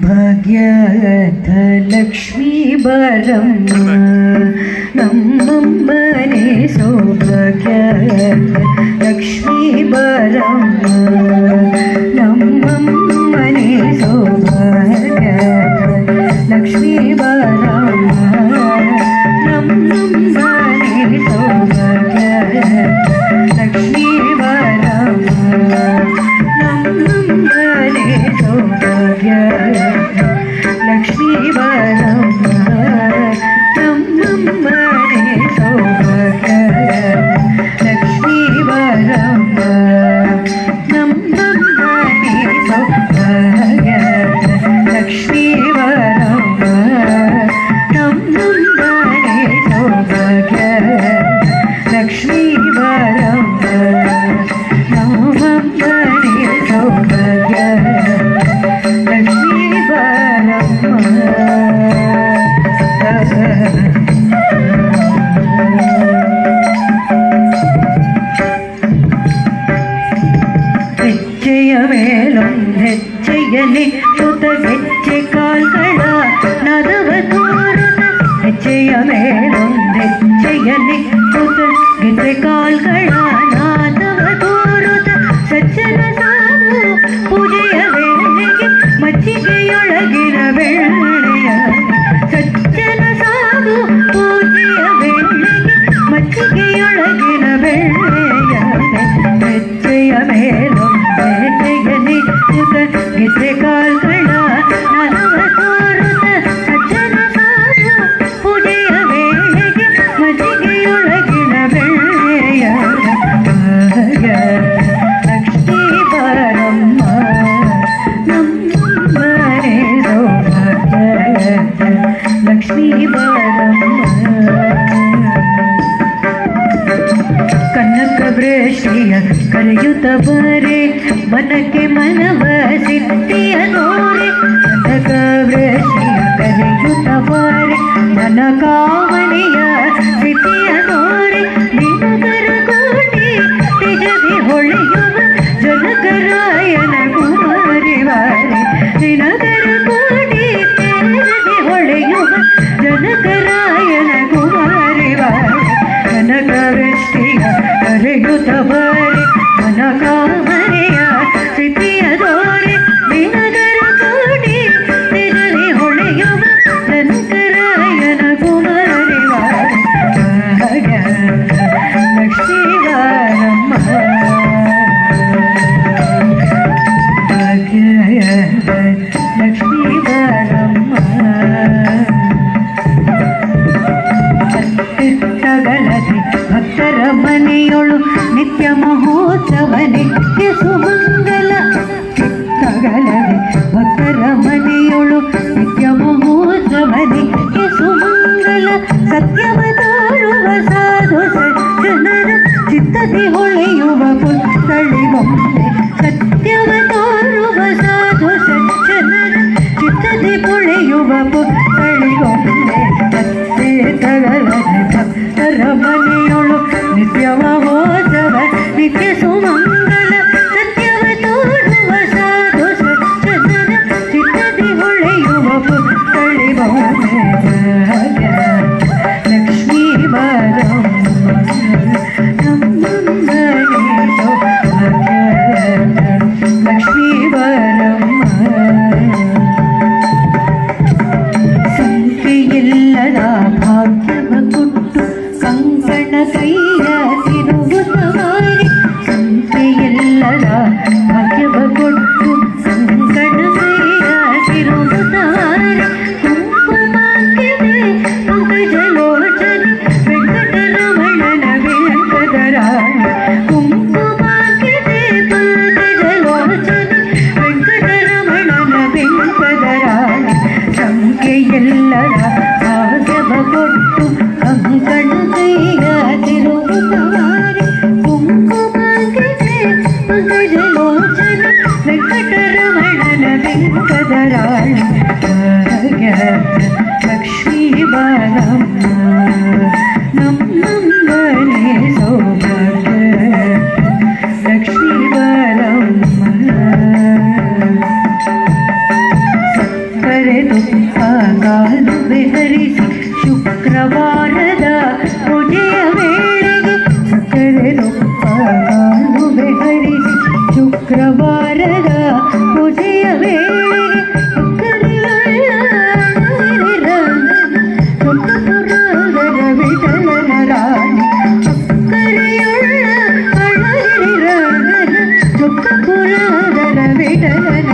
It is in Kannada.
ಭಾಗ್ಯದ ಲಕ್ಷ್ಮೀ ಬರಮ್ಮ ನಮ್ಮಮ್ಮನೆ ಸೌಭಾಗ್ಯದ ಲಕ್ಷ್ಮೀ ಬರಮ್ಮ ನಮ್ಮಮ್ಮನೆ ಸೌಭಾಗ್ಯದ ಲಕ್ಷ್ಮೀ ಬರಮ್ಮ ನಮ್ಮಮ್ಮನೆ ಸೌಭಾಗ್ಯದ ಲಕ್ಷ್ಮೀ ಬರಮ್ಮ ನಮ್ಮಮ್ಮನೆ ಸೌಭಾಗ್ಯ ಲಕ್ಷ್ಮೀ ಬರಮ್ಮ ನಮ್ಮಮ್ಮನೆ ಸೌಭಾಗ್ಯ ಲಕ್ಷ್ಮೀ ಬರಮ್ಮ ನಮ್ಮಮ್ಮನೆ ಸೌಭಾಗ್ಯ ಲಕ್ಷ್ಮೀ ಬರಮ್ಮ ನಮ್ಮಮ್ಮನೆ ಸೌಭಾಗ್ಯ ಲಕ್ಷ್ಮೀ ಬರಮ್ಮ ನಮ್ಮಮ್ಮನೆ ಸೌಭಾಗ್ಯ ಲಕ್ಷ್ಮೀ ಬರಮ್ಮ. ಹೆಜ್ಜೆಯ ಮೇಲೊಂದೆಜ್ಜೆಯಲ್ಲಿ ಸುತ ಗೆಜ್ಜೆ ಕಾಲ್ಗಳ ನದವ ತೋರುತ್ತ ಹೆಜ್ಜೆಯ ಮೇಲೊಂದೆಜ್ಜೆಯಲ್ಲಿ ಸುತ ಗೆಜ್ಜೆ ಕಾಲ್ಗಳ ನಾದವ ತೋರುತ್ತ ಸಜ್ಜನ ಸಾಧು ಪೂಜೆಯ ವೇಳೆಗೆ ಮಜ್ಜಿಗೆಯೊಳಗಿನ ಬೆಳ್ಳೆಯ ಸಜ್ಜನ ಸಾಧು ಪೂಜೆಯ ವೇಳೆಗೆ ಮಜ್ಜಿಗೆಯೊಳಗಿನ ಬೆಳ್ಳೆಯ ಹೆಜ್ಜೆಯ ಮೇಲೊಂದೆಜ್ಜೆಯಲ್ಲಿ ಸುತ ಗೆಜ್ಜೆ ಕಾಲ್ಗಳ ನರವ ತೋರುತ್ತ ಸಜ್ಜನ ಸಾಧು ಪೂಜೆಯ ವೇಳೆಗೆ ಮಜ್ಜಿಗೆಯೊಳಗಿನ ಬೆಳ್ಳೆಯ ಲಕ್ಷ್ಮೀ ಬರಮ್ಮ ನಮ್ಮಮ್ಮನೆ ಸೌಭಾಗ್ಯ ಲಕ್ಷ್ಮೀ ಬರಮ್ಮ. ಕನಕವೃಷ್ಟಿಯ ಕರೆಯುತ್ತ ಬರೆ ಮನಕ್ಕೆ ಮನವ ಸಿದ್ಧಿಯ ತೋರೆ ಕನಕವೃಷ್ಟಿಯ ಕರೆಯುತ್ತ ಬರೆ ಮನ ಕಾಮನೆಯ ಸಿದ್ಧಿಯ ತೋರೆ ನಿನಗರ ಕೋಟಿ ನಿಜದಿ ಹೊಳೆಯುವ ಜನಕರಾಯನ ಕುಮಾರಿ ವಾರೆ ನಿನಗರ ಕೋಟಿ ನಿಜದಿ ಹೊಳೆಯುವ ಜನಕರಾಯನ ಕುಮಾರಿ ವಾರೆ ಕನಕವೃಷ್ಟಿಯ ಕರೆಯುತ್ತ ಬರೆ ಮನ ಕಾಮನೆಯ ಸಿದ್ಧಿಯ ತೋರೆ ನಿನಗರ ಕೋಟಿ ನಿಜದಿ ಹೊಳೆಯುವ ಜನಕರಾಯನ ಕುಮಾರಿ ವಾರೆ ಲಕ್ಷ್ಮೀ ಬರಮ್ಮ ಲಕ್ಷ್ಮೀ ಬರಮ್ಮ. ತಗಲದೆ ಭಕ್ತರ ಮನೆಯೊಳು ನಿತ್ಯ ಮಹೋತ್ಸವ ನಿತ್ಯ ಸುಮಂಗಲ ತಗಲದೆ ಭಕ್ತರ ಮನೆಯೊಳು ನಿತ್ಯ ಮಹೋತ್ಸವ ನಿತ್ಯ ಸುಮಂಗಲ ಸತ್ಯವ ತೋರುವ ಸಾಧು ಸಜ್ಜನರ ಚಿತ್ತದಿ ಹೊಳೆಯುವ ಪುತ್ಥಳಿಗೊಂಬೆ ಸತ್ಯವ ತೋರುವ ಸಾಧು ಸಜ್ಜನರ ಚಿತ್ತದಿ ಹೊಳೆಯುವ ಪುತ್ಥಳಿಗೊಂಬೆ ಮತ್ತೆ ತಗಲದೆ ಭಕ್ತರ ಮನೆಯೊಳು ನಿತ್ಯ ಮಹೋತ್ಸವ ನಿತ್ಯ ಸುಮಂಗಲ ಸತ್ಯವ ತೋರುವ ಸಾಧು ಸಜ್ಜನರ ಚಿತ್ತದಿ ಹೊಳೆಯುವ ಪುತ್ಥಳಿಗೊಂಬೆ ಲಕ್ಷ್ಮೀ ಬರಮ್ಮ ನಮ್ಮಮ್ಮನೆ ಸೌಭಾಗ್ಯ ಲಕ್ಷ್ಮೀ ಬರಮ್ಮ. ಸಂಖ್ಯೆಯಿಲ್ಲದ ಭಾಗ್ಯವ ಕೊಟ್ಟು ಕಂಕಣ ಕೈಯ ತಿರುಗುತ್ತವಾರೆ ಸಂಖ್ಯೆಯಿಲ್ಲದ ಭಾಗ್ಯವ ಕೊಟ್ಟು ಕಂಕಣ ಕೈಯ ತಿರುಗುತ್ತವಾರೆ ಕುಂಕುಮಾಕಿದೆ ಪಂಕಜಲೋಚನೆ ವೆಂಕಟರಮಣನ ವೆಂಕಟರಾಯ ಕುಂಕುಮಾಕಿದೆ ಪಂಕಜಲೋಚನೆ ವೆಂಕಟರಮಣನ ವೆಂಕಟರಾಯ ಸಂಖ್ಯೆಯಿಲ್ಲದ ಭಾಗ್ಯವ ಕೊಟ್ಟು ಕಂಕಣ ಕೈಯ ತಿರುಗುತ್ತವಾರೆ ಕುಂಕುಮಾಕಿದೆ ಪಂಕಜಲೋಚನೆ ವೆಂಕಟರಮಣನ ವೆಂಕಟರಾಯ ಲಕ್ಷ್ಮೀ ಬರಮ್ಮ ನಮ್ಮಮ್ಮನೆ ಸೌಭಾಗ್ಯ ಲಕ್ಷ್ಮೀ ಬರಮ್ಮ. ಕಾಲುವೆ ಹರಿಸಿ ಶುಕ್ರವಾರದ ಪೂಜೆಯ ವೇಳೆಗೆ ಸಕ್ಕರೆರೊಪ್ಪ ಕಾಲುವೆ ಹರಿಸಿ ಶುಕ್ರವಾರದ ಪೂಜೆಯ ವೇಳೆಗೆ ಪುರಾದರ ವಿಠಲನ ರಾಣಿ ಅಕ್ಕರೆಯುಳ್ಳ ಅಳಗಿರಿರಾಗನ ಚೊಕ್ಕ ಪುರಾದರ ವಿಠಲನ